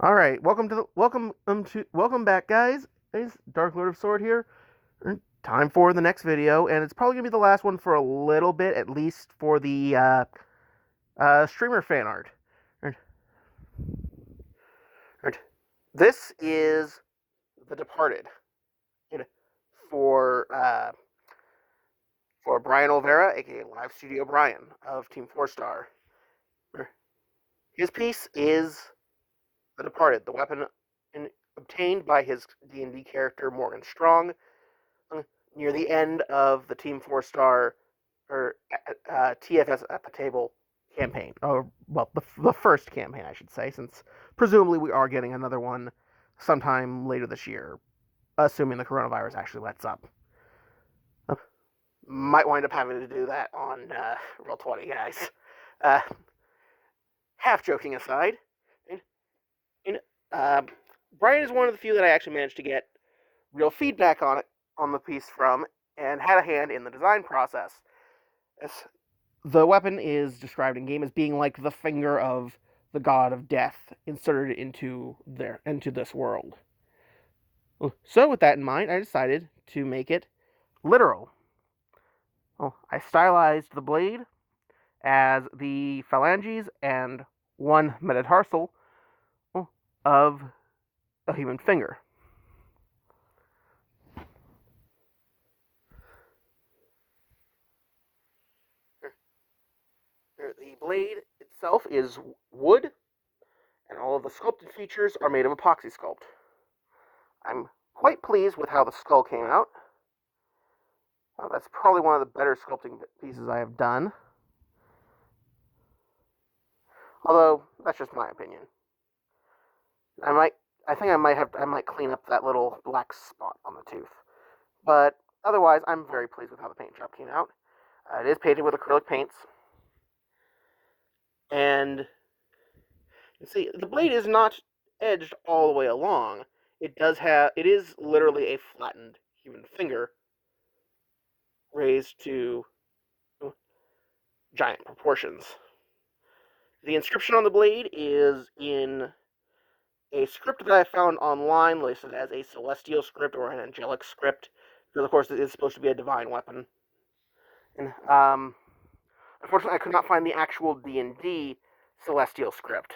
All right, welcome back, guys. It's Dark Lord of Sword here. Time for the next video, and it's probably gonna be the last one for a little bit, at least for the streamer fan art. Right, right. This is The Departed for uh, for BrienneOlvera, aka Live Studio Brian of Team 4 Star. His piece is The Departed, the weapon obtained by his D&D character Morgan Strong near the end of the Team 4 Star or TFS at the Table campaign. Or, well, the first campaign, I should say, since presumably we are getting another one sometime later this year, assuming the coronavirus actually lets up. Might wind up having to do that on Roll20, guys. Uh, Half joking aside, and, and, uh, Brian is one of the few that I actually managed to get real feedback on the piece from, and had a hand in the design process. As the weapon is described in game as being like the finger of the god of death inserted into this world. So with that in mind, I decided to make it literal. I stylized the blade as the phalanges and one metatarsal of a human finger. The blade itself is wood, and all of the sculpted features are made of epoxy sculpt. I'm quite pleased with how the skull came out. That's probably one of the better sculpting pieces I have done. Although, that's just my opinion. I think I might clean up that little black spot on the tooth. But otherwise, I'm very pleased with how the paint job came out. It is painted with acrylic paints. And you see, the blade is not edged all the way along. It is literally a flattened human finger raised to giant proportions. The inscription on the blade is in a script that I found online listed as a celestial script or an angelic script, because of course it is supposed to be a divine weapon. And unfortunately, I could not find the actual D&D celestial script.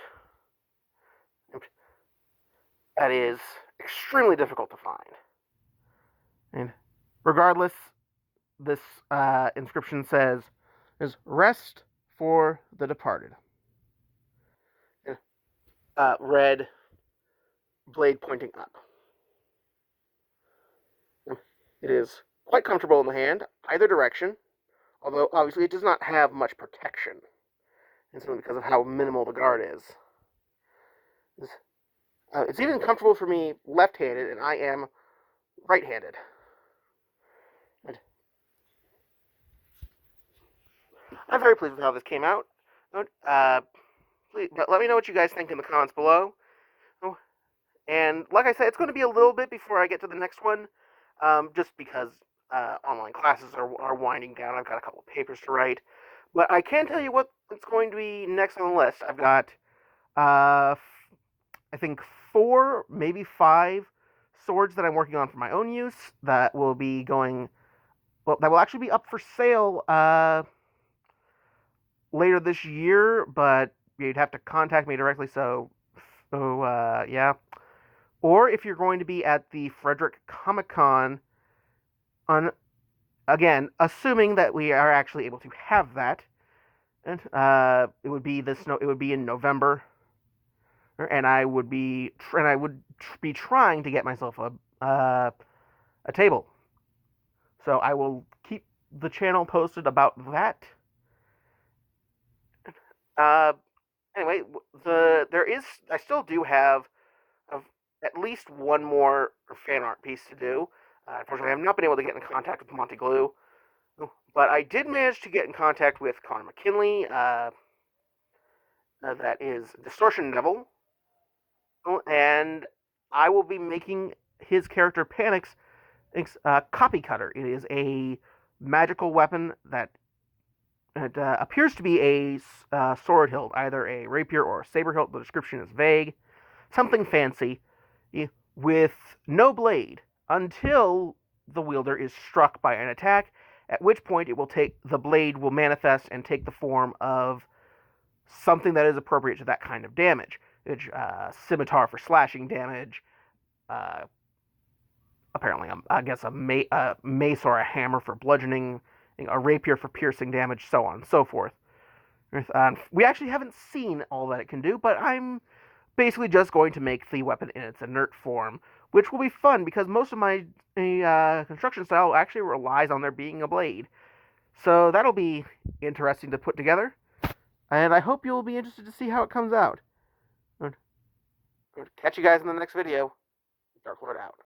That is extremely difficult to find. And regardless, this inscription says, "Is rest for the departed." Red blade pointing up. It is quite comfortable in the hand, either direction, although obviously it does not have much protection, and simply because of how minimal the guard is. It's even comfortable for me left-handed, and I am right-handed. And I'm very pleased with how this came out. Please, but let me know what you guys think in the comments below. Oh, and like I said, it's going to be a little bit before I get to the next one, just because online classes are winding down. I've got a couple of papers to write. But I can tell you what's going to be next on the list. I've got, I think, 4, maybe 5 swords that I'm working on for my own use that will be going, well, that will actually be up for sale later this year, but you'd have to contact me directly, yeah. Or if you're going to be at the Frederick Comic Con, again, assuming that we are actually able to have that, and it would be in November, and I would be trying to get myself a table. So I will keep the channel posted about that. Anyway, I still do have at least one more fan art piece to do. Unfortunately, I have not been able to get in contact with Monty Glue, but I did manage to get in contact with Connor McKinley. That is Distortion Devil, and I will be making his character Panic's copy cutter. It is a magical weapon that appears to be a sword hilt, either a rapier or a saber hilt. The description is vague, something fancy, with no blade until the wielder is struck by an attack, at which point the blade will manifest and take the form of something that is appropriate to that kind of damage. Scimitar for slashing damage, apparently, I guess a mace or a hammer for bludgeoning, a rapier for piercing damage, so on and so forth. We actually haven't seen all that it can do, but I'm basically just going to make the weapon in its inert form, which will be fun because most of my construction style actually relies on there being a blade. So that'll be interesting to put together, and I hope you'll be interested to see how it comes out. Catch you guys in the next video. Dark Lord out.